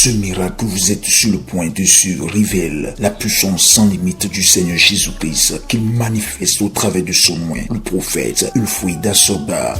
Ce miracle que vous êtes sur le point de suivre révèle la puissance sans limite du Seigneur Jésus-Christ qu'il manifeste au travers de son moyen, le prophète Ulfrida Soba.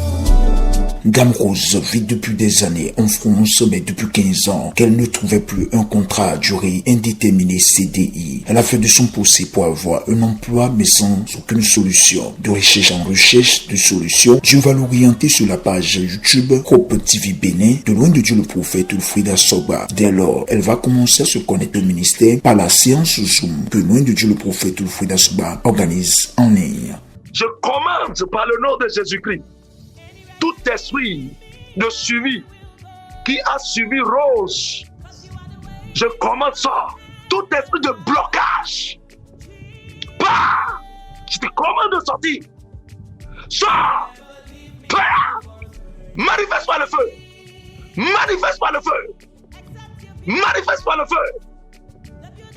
Dame Rose vit depuis des années en France, mais depuis 15 ans qu'elle ne trouvait plus un contrat à durée indéterminée CDI. Elle a fait de son possible pour avoir un emploi, mais sans aucune solution. De recherche en recherche de solutions, Dieu va l'orienter sur la page YouTube Hope TV Bénin, de loin de Dieu le prophète Ulfrida Soba. Dès lors, elle va commencer à se connaître au ministère par la séance Zoom que loin de Dieu le prophète Ulfrida Soba organise en ligne. Je commande par le nom de Jésus-Christ tout esprit de suivi qui a suivi Rose. Je commande ça. Tout esprit de blocage. Bah! Je te commande de sortir. Sors! Bah! Manifeste par le feu. Manifeste par le feu. Manifeste par le feu.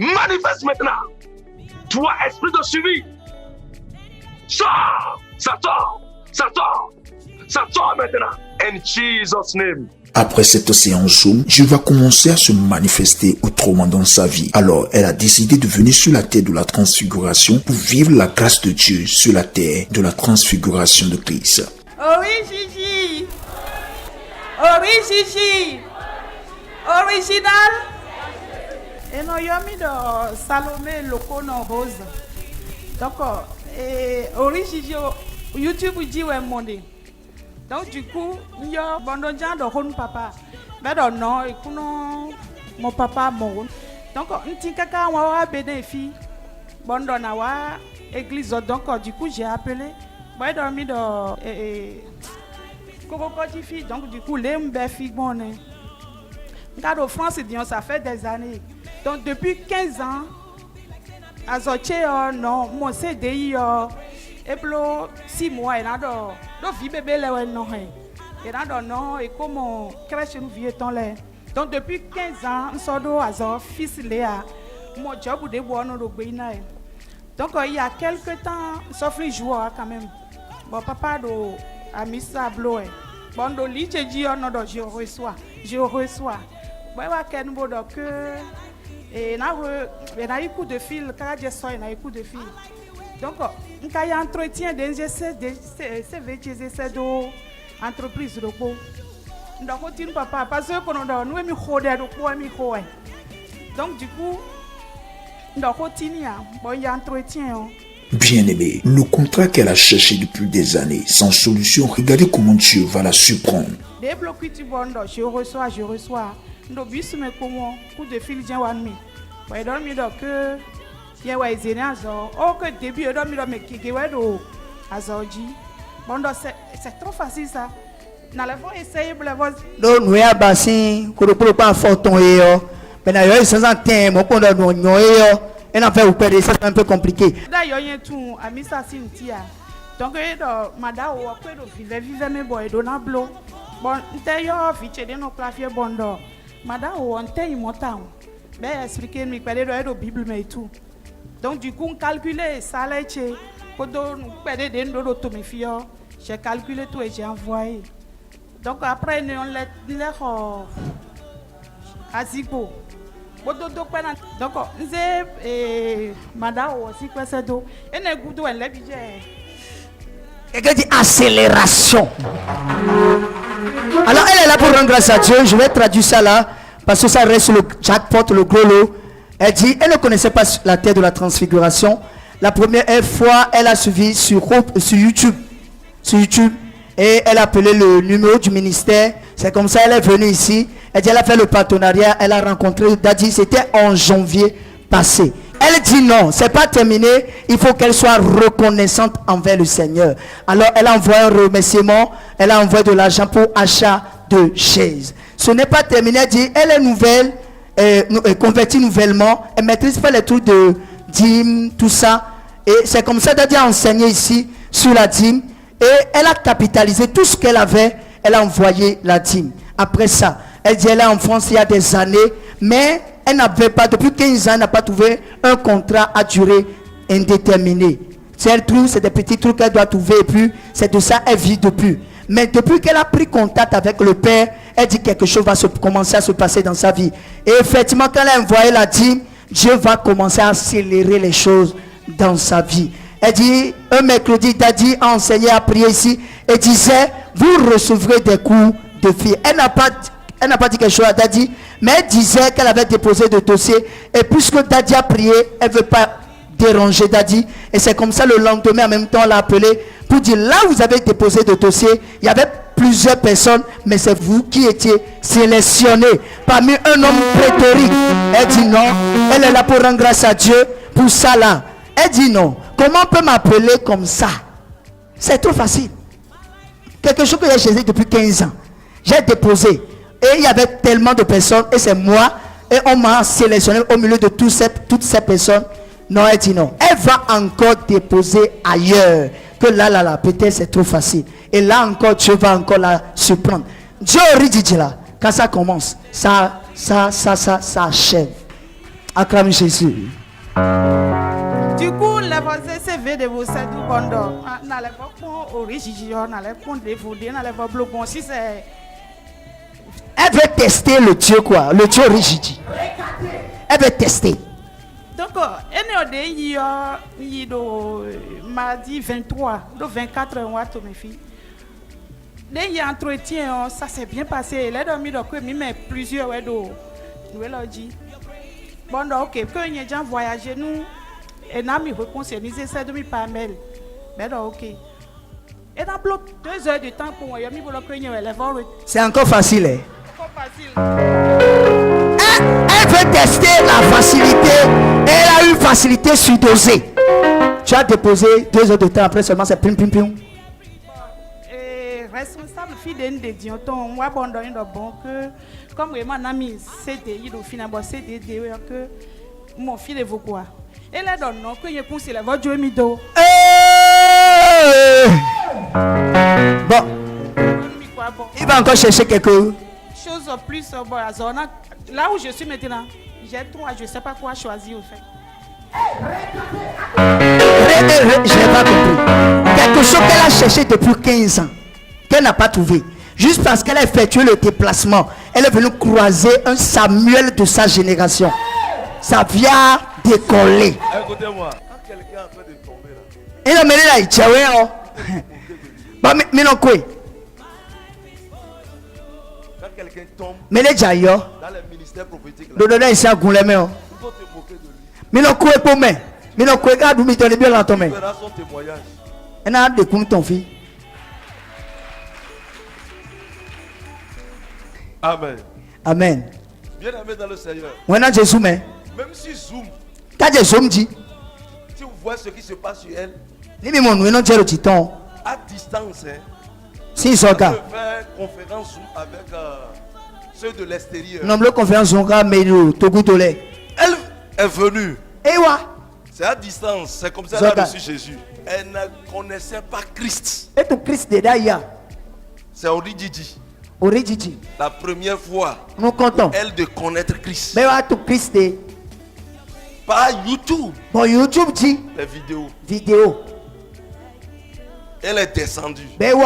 Manifeste maintenant. Toi, esprit de suivi. Sors! Ça sort! Ça sort! Ça sort maintenant. In Jesus' name. Après cette séance Zoom, Dieu va commencer à se manifester autrement dans sa vie. Alors, elle a décidé de venir sur la terre de la transfiguration pour vivre la grâce de Dieu sur la terre de la transfiguration de Christ. Oh oui, Gigi. Oh oui, Gigi. Original. Et nous avons mis de Salomé Lokono Rose. Donc, original YouTube dit ouais money. Donc du coup, yo bondo jan do hon papa. Mais non, écoute mon papa mon. Donc nti kaka wa bénéfice. Bondo na wa église donc du coup j'ai appelé. Moi dormi dans Kokoti donc du coup les mbé fi bonne. Ngado France dit ça fait des années. Donc depuis 15 ans azoche non mon CDI et puis 6 mois, il a vie bébé là non il a non et comme crèche nous vie ton là. Donc depuis 15 ans, on sort de fils Léa. Mon job de boire nos bénins. Donc il y a quelques temps, sauf les joueurs quand même. Bon papa a mis ça bloé. Bon do lit je dis on do je reçois. Bon va ken bo donc et na eu coup de fil, quand j'ai sorti na eu coup de fil. Donc, quand il y a entretien des entreprises de beau. Donc, on tient papa parce que nous avons donc du coup, il y a entretien. Bien-aimé, le contrat qu'elle a cherché depuis des années, sans solution, regardez comment Dieu va la surprendre. Débloquer tu bon, je reçois. Nous bus me comment coup de fil j'ai one me. Donc que il y a des gens que début il me qui bon c'est trop facile ça. Dans le fond essayer pour voir. Non nous ya bassin pour pas forton yo. Mais na yo sans temps mo ko do nyo yo. Et en fait vous perdez c'est un peu compliqué. D'ailleurs il y a tout ami ça Cynthia. Donc madame ou après vivre mes boy dona blo. Bon d'ailleurs vite de nos clavier bondo. Madame ou on t'est montant. Ben expliquer nous parler de Bible mais tout. Donc du coup on calculait ça là quand nous perdons des nos automéfiants. J'ai calculé tout et j'ai envoyé. Donc après on les à Zipo. Donc c'est madame aussi quoi c'est do et ne goûte on les budget. Et que dit accélération. Alors elle est là pour rendre grâce à Dieu. Je vais traduire ça là parce que ça reste le jackpot, le gros lot. Elle dit, elle ne connaissait pas la terre de la transfiguration. La première fois, elle a suivi sur YouTube. Et elle a appelé le numéro du ministère. C'est comme ça, elle est venue ici. Elle dit, elle a fait le partenariat. Elle a rencontré Daddy. C'était en janvier passé. Elle dit non, c'est pas terminé. Il faut qu'elle soit reconnaissante envers le Seigneur. Alors, elle a envoyé un remerciement. Elle a envoyé de l'argent pour achat de chaises. Ce n'est pas terminé. Elle dit, elle est nouvelle. Convertie nouvellement, elle maîtrise pas les trucs de dîme, tout ça. Et c'est comme ça qu'elle a enseigné ici sur la dîme. Et elle a capitalisé tout ce qu'elle avait, elle a envoyé la dîme. Après ça, elle dit elle est en France il y a des années, mais elle n'avait pas, depuis 15 ans, elle n'a pas trouvé un contrat à durée indéterminée. Si elle trouve, c'est des petits trucs qu'elle doit trouver et puis c'est de ça qu'elle vit depuis. Mais depuis qu'elle a pris contact avec le Père, elle dit quelque chose va commencer à se passer dans sa vie. Et effectivement, quand elle a envoyé la dîme, Dieu va commencer à accélérer les choses dans sa vie. Elle dit, un mercredi, Daddy a enseigné à prier ici et disait, vous recevrez des coups de fil. Elle n'a pas dit quelque chose à Daddy, mais elle disait qu'elle avait déposé des dossiers. Et puisque Daddy a prié, elle ne veut pas déranger Daddy. Et c'est comme ça le lendemain, en même temps, elle l'a appelé pour dire, là où vous avez déposé des dossiers, il y avait plusieurs personnes, mais c'est vous qui étiez sélectionné parmi un homme prétorique. Elle dit non, elle est là pour rendre grâce à Dieu pour ça là. Elle dit non, comment on peut m'appeler comme ça? C'est trop facile. Quelque chose que j'ai cherché depuis 15 ans. J'ai déposé et il y avait tellement de personnes et c'est moi et on m'a sélectionné au milieu de toutes ces personnes. Non, elle dit non. Elle va encore déposer ailleurs. Que là, peut-être c'est trop facile. Et là encore, Dieu va encore la surprendre. Dieu dit là, quand ça commence, ça achève. Acclame Jésus. Du coup, les voisins se veulent de vous aider du bondo. N'allez pas prendre au rigigio, n'allez pas prendre des foudés, n'allez pas bloquer. Si c'est. Elle veut tester le Dieu quoi, le Dieu rigidi. Elle veut tester. Donc, il y a mardi 23, le 24 mois, mes filles. Il y a entretien, ça s'est bien passé. Elle a dormi dans le mais plusieurs nous leur dit. Bon, donc, ok, quand il y a déjà voyagé, nous, et nous avons réconcilié ça demi par mail. Mais donc, ok. Et dans 2 heures de temps pour moi, il y a mis pour le c'est encore facile, hein? Encore facile. Elle veut tester la facilité et elle a une facilité surdosée. Tu as déposé 2 heures de temps après seulement c'est pim. Responsable fidèle de Dieu, moi bon dans une bon que comme vraiment ami CDI au final CDD que mon fils est quoi. Et là donne non que je pense la voix Dieu mido. Bon. Il va encore chercher quelque chose plus bon à zone là où je suis maintenant. J'ai 3, je sais pas quoi choisir au fait. Je n'ai pas compris. Quelque chose qu'elle a cherché depuis 15 ans, qu'elle n'a pas trouvé. Juste parce qu'elle a effectué le déplacement, elle est venue croiser un Samuel de sa génération. Ça vient décoller. Écoutez-moi, quand quelqu'un est en train de tomber là. Il a mené là, il tient, mais non, quoi? Quand quelqu'un tombe Mais les jaillots, dans le ministère prophétique là, le donner ici à Goulême. il faut te moquer de lui. Mais non, quoi pour moi? Mais non, quoi, regarde où il est bien dans ton main. Tu verras son témoignage. Elle a des coups ton fils. Amen. Amen. Bien aimé dans le Seigneur. Maintenant, Jésus, mais. Même si zoom, Quand Jésus me dit, si vous voyez ce qui se passe sur elle, il me dit, non, Dieu le titan. à distance, hein, Si ils sont on gars. peut faire conférence zoom avec ceux de l'extérieur. Non, le conférence, on va mais le Togo Tolé. Elle est venue. Et ouais. C'est à distance. C'est comme ça qu'elle a reçu Jésus. Elle ne connaissait pas Christ. Et tout Christ de d'ailleurs. C'est Orididi. Orididi. La première fois, Nous comptons. elle de connaître Christ. Mais ouais, tout Christ de. Par YouTube, Bon, YouTube dit les vidéos. vidéo. Elle est descendue. Mais ouais.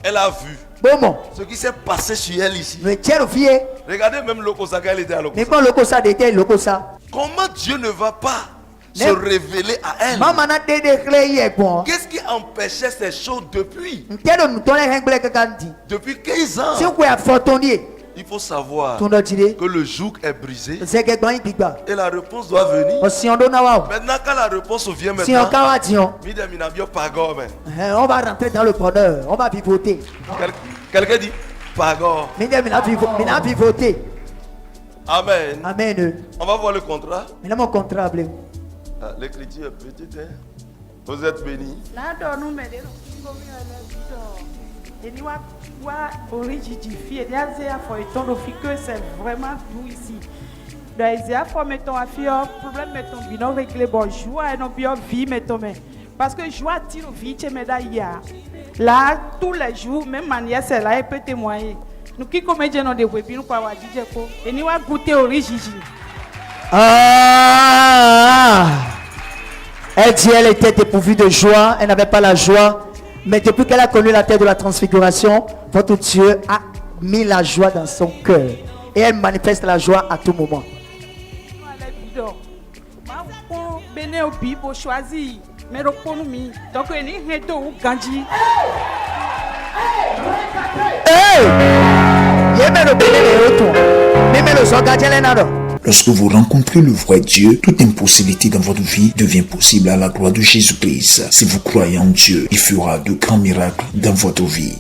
Elle a vu Bon. ce qui s'est passé sur elle ici. Mais tiens le fille. Regardez même Lokosaka, elle était à Mais Lokosaka. pas le cosa d'été, le cosa. Comment Dieu ne va pas se Mais- révéler à elle? Maman a déclaré bon. Qu'est-ce qui empêchait ces choses depuis? Tiens nous donner un blé que dit. Depuis 15 ans. Si vous pouvez fortonnier, Il faut savoir ton dire. que le joug est brisé C'est que dans biga. et la réponse doit venir. Si on donne à Maintenant, quand la réponse vient si on maintenant, cawa dion, on on va rentrer dans le preneur, on va vivoter. Quelqu'un dit pagor. Maintenant, vivoter. Amen. Amen. On va voir le contrat. Maintenant, mon contrat, blé. Ah, l'écriture est petite. Hein? Vous êtes bénis. Là, nous mettons et nous originifie et que c'est vraiment nous ici. Donc, il faut mettre un problème, mettons bien régler bon joie et non bien vie, mettons mais parce que joie tire vie, tu me là tous les jours, même manière c'est là, elle peut témoigner. Nous qui comédiens dans des webinars, nous pouvons dire quoi et nous allons goûter original. Ah! Elle dit elle était dépourvue de joie, elle n'avait pas la joie Mais depuis qu'elle a connu la terre de la transfiguration, votre Dieu a mis la joie dans son cœur. Et elle manifeste la joie à tout moment. Lorsque vous rencontrez le vrai Dieu, toute impossibilité dans votre vie devient possible à la gloire de Jésus-Christ. Si vous croyez en Dieu, il fera de grands miracles dans votre vie.